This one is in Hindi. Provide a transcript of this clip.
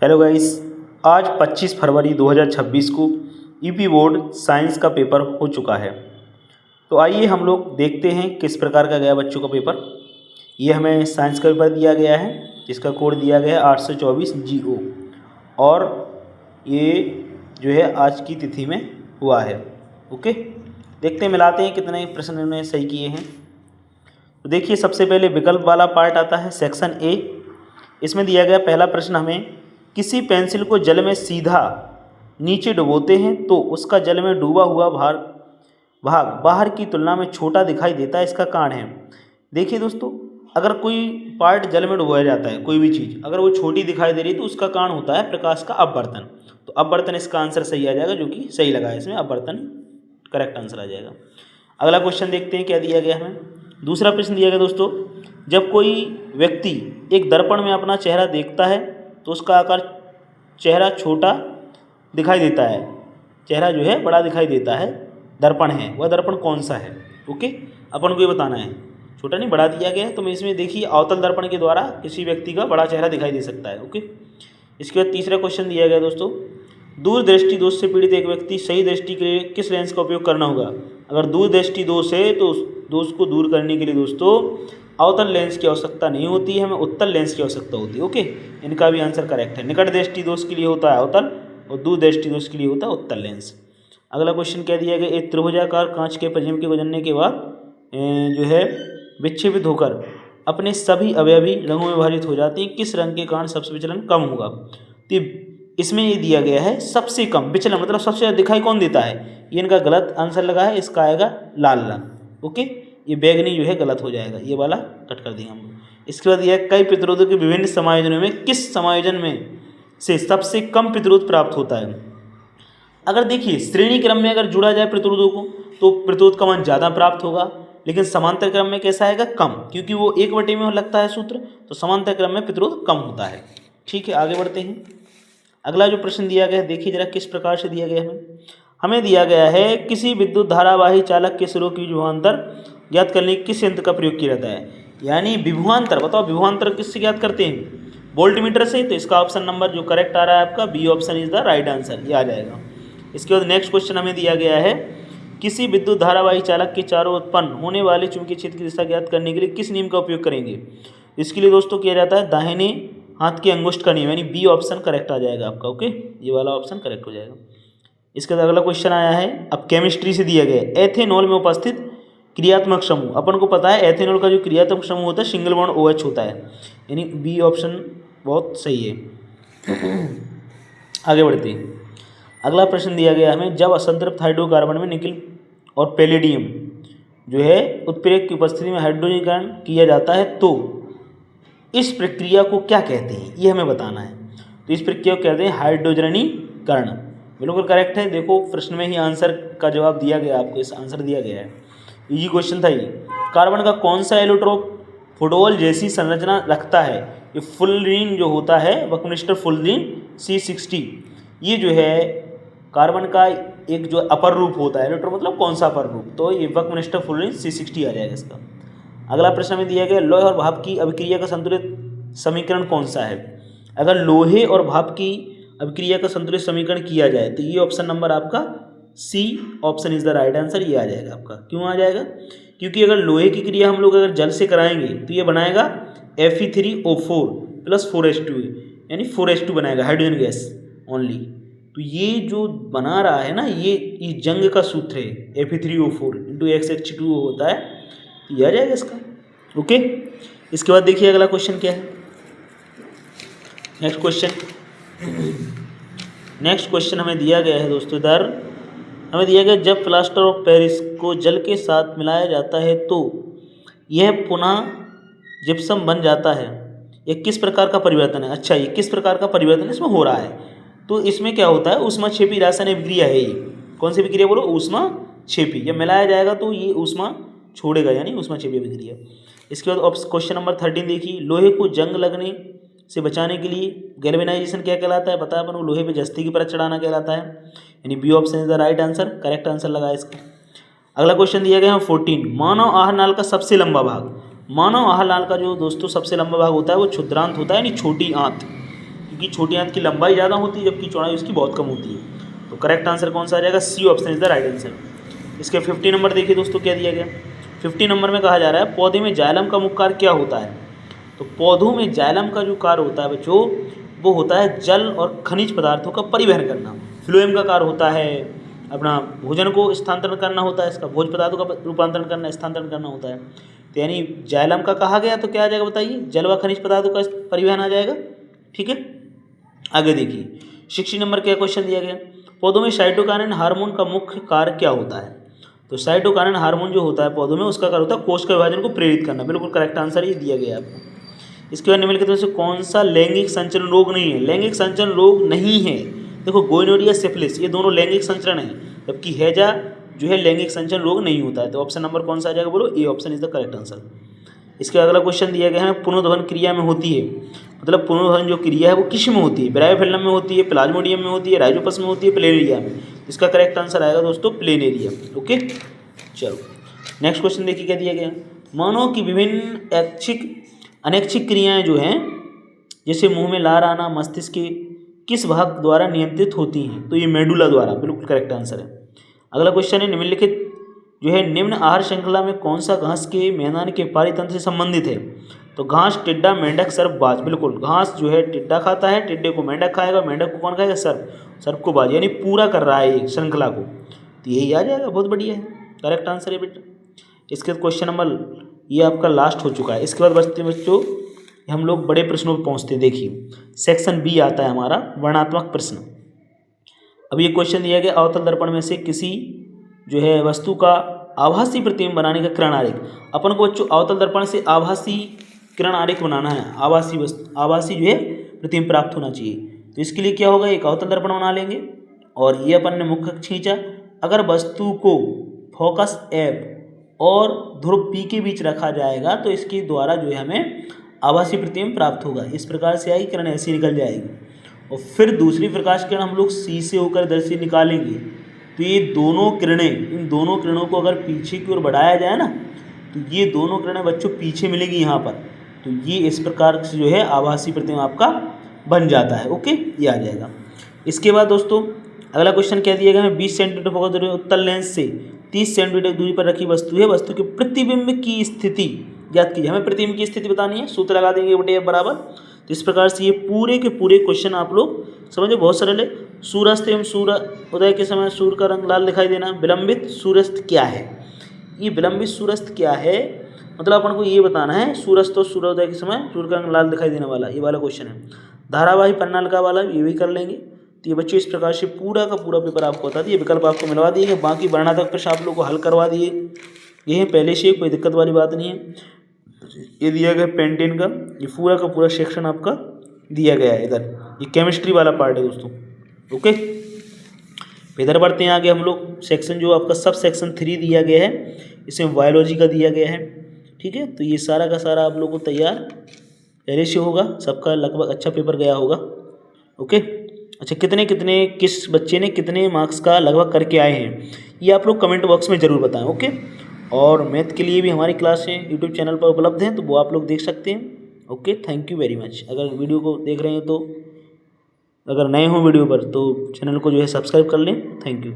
हेलो गाइस, आज 25 फरवरी 2026 को यूपी बोर्ड साइंस का पेपर हो चुका है। तो आइए हम लोग देखते हैं किस प्रकार का गया बच्चों का पेपर। ये हमें साइंस का पेपर दिया गया है जिसका कोड दिया गया है 824 GO और ये जो है आज की तिथि में हुआ है। ओके, देखते हैं मिलाते हैं कितने प्रश्न इन्होंने सही किए हैं। तो देखिए, सबसे पहले विकल्प वाला पार्ट आता है सेक्शन ए। इसमें दिया गया पहला प्रश्न हमें, किसी पेंसिल को जल में सीधा नीचे डुबोते हैं तो उसका जल में डूबा हुआ भाग बाहर की तुलना में छोटा दिखाई देता है, इसका कारण है। देखिए दोस्तों, अगर कोई पार्ट जल में डुबाया जाता है, कोई भी चीज़ अगर वो छोटी दिखाई दे रही है तो उसका कारण होता है प्रकाश का अपवर्तन। तो अपवर्तन इसका आंसर सही आ जाएगा, जो कि सही लगा है इसमें, अपवर्तन करेक्ट आंसर आ जाएगा। अगला क्वेश्चन देखते हैं क्या दिया गया हमें। दूसरा प्रश्न दिया गया दोस्तों, जब कोई व्यक्ति एक दर्पण में अपना चेहरा देखता है तो उसका आकार चेहरा छोटा दिखाई देता है, चेहरा जो है बड़ा दिखाई देता है, दर्पण है, वह दर्पण कौन सा है। ओके, अपन को ये बताना है, छोटा नहीं बड़ा दिया गया है। तो मैं इसमें देखिए अवतल दर्पण के द्वारा किसी व्यक्ति का बड़ा चेहरा दिखाई दे सकता है। ओके, इसके बाद तीसरा क्वेश्चन दिया गया दोस्तों, दूरदृष्टि दोष से पीड़ित एक व्यक्ति सही दृष्टि के लिए किस लेंस का उपयोग करना होगा। अगर दूरदृष्टि दोष है तो उस दोष को दूर करने के लिए दोस्तों अवतल लेंस की आवश्यकता नहीं होती है, हमें उत्तल लेंस की आवश्यकता होती है। ओके, इनका भी आंसर करेक्ट है। निकट दृष्टि दोष के लिए होता है अवतल और दूर दृष्टि दोष के लिए होता है उत्तल लेंस। अगला क्वेश्चन क्या दिया गया, एक त्रिभुजाकार कांच के प्रिज्म के गुजरने के बाद जो है विक्षेपित होकर अपने सभी अवयवी रंगों में विभाजित हो जाती है, किस रंग के कारण सबसे विचलन कम होगा। तो इसमें ये दिया गया है सबसे कम विचलन, मतलब सबसे ज़्यादा दिखाई कौन देता है। ये इनका गलत आंसर लगा है, इसका आएगा लाल रंग। ओके, ये बैगनी जो है गलत हो जाएगा, ये वाला कट कर देंगे हम लोग। इसके बाद यह कई प्रतिरोधों के विभिन्न समायोजनों में किस समायोजन में से सबसे कम प्रतिरोध प्राप्त होता है। अगर देखिए श्रेणी क्रम में अगर जुड़ा जाए प्रतिरोधों को तो प्रतिरोध का मान ज़्यादा प्राप्त होगा, लेकिन समांतर क्रम में कैसा आएगा, कम, क्योंकि वो 1/में लगता है सूत्र, तो समांतर क्रम में प्रतिरोध कम होता है। ठीक है, आगे बढ़ते हैं। अगला जो प्रश्न दिया गया है देखिए जरा किस प्रकार से दिया गया है। हमें दिया गया है किसी विद्युत धारावाही चालक के सिरों की विभवांतर ज्ञात करने किस यंत्र का प्रयोग किया जाता है। यानी विभवांतर, बताओ विभवांतर किससे ज्ञात करते हैं, वोल्टमीटर से। तो इसका ऑप्शन नंबर जो करेक्ट आ रहा है आपका B option is the right answer, ये आ जाएगा। इसके बाद नेक्स्ट क्वेश्चन हमें दिया गया है, किसी विद्युत धारावाही चालक के चारों उत्पन्न होने वाले चुंबकीय क्षेत्र की दिशा ज्ञात करने के लिए किस नियम का उपयोग करेंगे। इसके लिए दोस्तों किया जाता है दाहिने हाथ के अंगुष्ठ का नियम, यानी बी ऑप्शन करेक्ट आ जाएगा आपका। ओके, ये वाला ऑप्शन करेक्ट हो जाएगा। इसके बाद अगला क्वेश्चन आया है, अब केमिस्ट्री से दिया गया है, एथेनॉल में उपस्थित क्रियात्मक समूह। अपन को पता है एथेनॉल का जो क्रियात्मक समूह होता है सिंगल बॉन्ड OH होता है, यानी बी ऑप्शन बहुत सही है। आगे बढ़ते हैं। अगला प्रश्न दिया गया हमें, जब असंतृप्त हाइड्रोकार्बन में निकल और पैलेडियम जो है उत्प्रेरक की उपस्थिति में हाइड्रोजनीकरण किया जाता है तो इस प्रक्रिया को क्या कहते हैं, ये हमें बताना है। तो इस प्रक्रिया को कहते हैं हाइड्रोजनीकरण। बिल्कुल करेक्ट है। देखो प्रश्न में ही आंसर का जवाब दिया गया, आपको इस आंसर दिया गया है, इजी क्वेश्चन था ये। कार्बन का कौन सा एलोट्रोप फुटबॉल जैसी संरचना रखता है। ये फुल्लीन जो होता है बकमिस्टर फुल्लीन C60, ये जो है कार्बन का एक जो अपर रूप होता है, एलोट्रोप मतलब कौन सा अपर रूप, तो ये बकमिस्टर फुल्लीन C60 आ जाएगा इसका। अगला प्रश्न में दिया गया, लोहे और भाप की अभिक्रिया का संतुलित समीकरण कौन सा है। अगर लोहे और भाप की अभिक्रिया का संतुलित समीकरण किया जाए तो ये ऑप्शन नंबर आपका C option is the right answer, ये आ जाएगा आपका। क्यों आ जाएगा, क्योंकि अगर लोहे की क्रिया हम लोग अगर जल से कराएंगे तो ये बनाएगा Fe3O4 + 4H2, यानी 4H2 बनाएगा, हाइड्रोजन गैस ओनली। तो ये जो बना रहा है ना, ये जंग का सूत्र है, Fe3O4 × XH2O होता है, तो ये आ जाएगा इसका। ओके, इसके बाद देखिए अगला क्वेश्चन क्या है। नेक्स्ट क्वेश्चन हमें दिया गया है दोस्तों, इधर हमें दिया गया, जब प्लास्टर ऑफ पेरिस को जल के साथ मिलाया जाता है तो यह पुनः जिप्सम बन जाता है। यह किस प्रकार का परिवर्तन है। अच्छा, ये किस प्रकार का परिवर्तन इसमें हो रहा है, तो इसमें क्या होता है, ऊष्माक्षेपी रासायनिक विक्रिया है। ये कौन सी विक्रिया बोलो, ऊष्माक्षेपी। जब मिलाया जाएगा तो ये ऊष्मा छोड़ेगा, यानी ऊष्माक्षेपी विक्रिया। इसके बाद क्वेश्चन नंबर 13 देखिए, लोहे को जंग लगने से बचाने के लिए गैल्वेनाइजेशन क्या कहलाता है, पता है अपन को, लोहे पे जस्ती की परत चढ़ाना कहलाता है, यानी B option is the right answer, correct answer लगा इसका। अगला क्वेश्चन दिया गया है 14, मानव आहार नाल का सबसे लंबा भाग। मानव आहार नाल का जो दोस्तों सबसे लंबा भाग होता है वो क्षुद्रांत होता है, यानी छोटी आंत। क्योंकि छोटी आंत की लंबाई ज़्यादा होती है जबकि चौड़ाई उसकी बहुत कम होती है। तो करेक्ट आंसर कौन सा आ जाएगा? C option is the right answer. इसके 50 नंबर देखिए दोस्तों क्या दिया गया। 50 नंबर में कहा जा रहा है पौधे में जाइलम का मुख्य कार्य क्या होता है। तो पौधों में जाइलम का जो कार्य होता है बच्चों वो होता है जल और खनिज पदार्थों का परिवहन करना। फ्लोएम का कार्य होता है अपना भोजन को स्थानांतरण करना होता है, इसका भोज्य पदार्थों का रूपांतरण करना, स्थानांतरण करना होता है। तो यानी जाइलम का कहा गया तो क्या आ जाएगा बताइए? जल व खनिज पदार्थों का परिवहन आ जाएगा। ठीक है, आगे देखिए 60 नंबर क्या क्वेश्चन दिया गया। पौधों में साइटोकाइनिन हार्मोन का मुख्य कार्य क्या होता है। तो साइटोकाइनिन हार्मोन जो होता है पौधों में उसका कार्य होता है कोश के विभाजन को प्रेरित करना। बिल्कुल करेक्ट आंसर ये दिया गया आपको। इसके बाद निम्नलिखित में से कौन सा लैंगिक संचरण रोग नहीं है? लैंगिक संचरण रोग नहीं है। देखो गोइनोरिया सिफिलिस ये दोनों लैंगिक संचरण है, जबकि हैजा जो है लैंगिक संचरण रोग नहीं होता है। तो ऑप्शन नंबर कौन सा आ जाएगा बोलो? A option is the correct answer. इसके अगला क्वेश्चन दिया गया है पुनर्वहन क्रिया में होती है, मतलब पुनर्वहन जो क्रिया है वो किस में होती है? ब्रायोफिल्म में होती है, प्लाज्मोडियम में होती है, राइजोपस में होती है, प्लेनेरिया में। इसका करेक्ट आंसर आएगा दोस्तों प्लेनेरिया। ओके चलो नेक्स्ट क्वेश्चन देखिए क्या दिया गया। मानव की विभिन्न अनैच्छिक क्रियाएं जो हैं जैसे मुंह में लार आना मस्तिष्क के किस भाग द्वारा नियंत्रित होती हैं? तो ये मेडुला द्वारा। बिल्कुल करेक्ट आंसर है। अगला क्वेश्चन है निम्नलिखित जो है निम्न आहार श्रृंखला में कौन सा घास के मैदान के पारितंत्र से संबंधित है? तो घास, टिड्डा, मेंढक, सर्प, बाज। बिल्कुल घास जो है टिड्डा खाता है, टिड्डे को मेंढक खाएगा, मेंढक को कौन खाएगा? सर्प, सर्प को बाज। यानी पूरा कर रहा है ये श्रृंखला को, तो यही आ जाएगा। बहुत बढ़िया है, करेक्ट आंसर है बेटा। इसके बाद क्वेश्चन नंबर ये आपका लास्ट हो चुका है। इसके बाद बच्चों हम लोग बड़े प्रश्नों पर पहुँचते हैं। देखिए सेक्शन बी आता है हमारा वर्णात्मक प्रश्न। अब ये क्वेश्चन दिया गया अवतल दर्पण में से किसी जो है वस्तु का आभासी प्रतिबिंब बनाने का किरण आरेख। अपन को बच्चों अवतल दर्पण से आभासी किरण आरेख बनाना है, आभासी जो है प्रतिबिंब प्राप्त होना चाहिए। तो इसके लिए क्या होगा, एक अवतल दर्पण बना लेंगे और ये अपन ने मुख्य खींचा। अगर वस्तु को फोकस एफ और ध्रुव पी के बीच रखा जाएगा तो इसके द्वारा जो है हमें आभासी प्रतिबिंब प्राप्त होगा। इस प्रकार से आई किरण ऐसी निकल जाएगी और फिर दूसरी प्रकाश किरण हम लोग सी से होकर इधर से निकालेंगे। तो ये दोनों किरणें, इन दोनों किरणों को अगर पीछे की ओर बढ़ाया जाए ना तो ये दोनों किरणें बच्चों पीछे मिलेगी यहाँ पर। तो ये इस प्रकार से जो है आभासी प्रतिबिंब आपका बन जाता है। ओके ये आ जाएगा। इसके बाद दोस्तों अगला क्वेश्चन क्या दिया गया है। 20 सेंटीमीटर फोकस दूरी उत्तल लेंस से 30 सेंटीमीटर दूरी पर रखी वस्तु है, वस्तु के प्रतिबिंब की स्थिति ज्ञात कीजिए। हमें प्रतिबिंब की स्थिति बतानी है, सूत्र लगा देंगे बटे बराबर। तो इस प्रकार से ये पूरे के पूरे क्वेश्चन आप लोग समझो, बहुत सरल है। सूर्यास्त एवं सूर्य उदय के समय सूर्य का रंग लाल दिखाई देना। विलंबित सूर्यास्त क्या है? ये विलंबित सूर्यास्त क्या है मतलब अपन को ये बताना है। सूर्यास्त और सूर्योदय के समय सूर्य का रंग लाल दिखाई देने वाला ये वाला क्वेश्चन है। धारावाही पन्नालिका वाला ये भी कर लेंगे। तो ये बच्चों इस प्रकार से पूरा का पूरा पेपर आपको बता दिए, विकल्प आपको मिलवा दिए गए। बाकी वर्णात्मक प्रश्न आप लोग को हल करवा दिए ये है पहले से, कोई दिक्कत वाली बात नहीं है। ये दिया गया पेंटेन का, ये पूरा का पूरा सेक्शन आपका दिया गया है। इधर ये केमिस्ट्री वाला पार्ट है दोस्तों। ओके इधर बढ़ते हैं आगे हम लोग। सेक्शन जो आपका सब सेक्शन 3 दिया गया है, इसमें बायोलॉजी का दिया गया है। ठीक है, तो ये सारा का सारा आप लोग को तैयार पहले से होगा, सबका लगभग अच्छा पेपर गया होगा। ओके अच्छा, कितने किस बच्चे ने कितने मार्क्स का लगभग करके आए हैं ये आप लोग कमेंट बॉक्स में ज़रूर बताएं। ओके और मैथ के लिए भी हमारी क्लासें यूट्यूब चैनल पर उपलब्ध हैं, तो वो आप लोग देख सकते हैं। Okay thank you very much. अगर वीडियो को देख रहे हैं तो अगर नए हो वीडियो पर तो चैनल को जो है सब्सक्राइब कर लें। Thank you.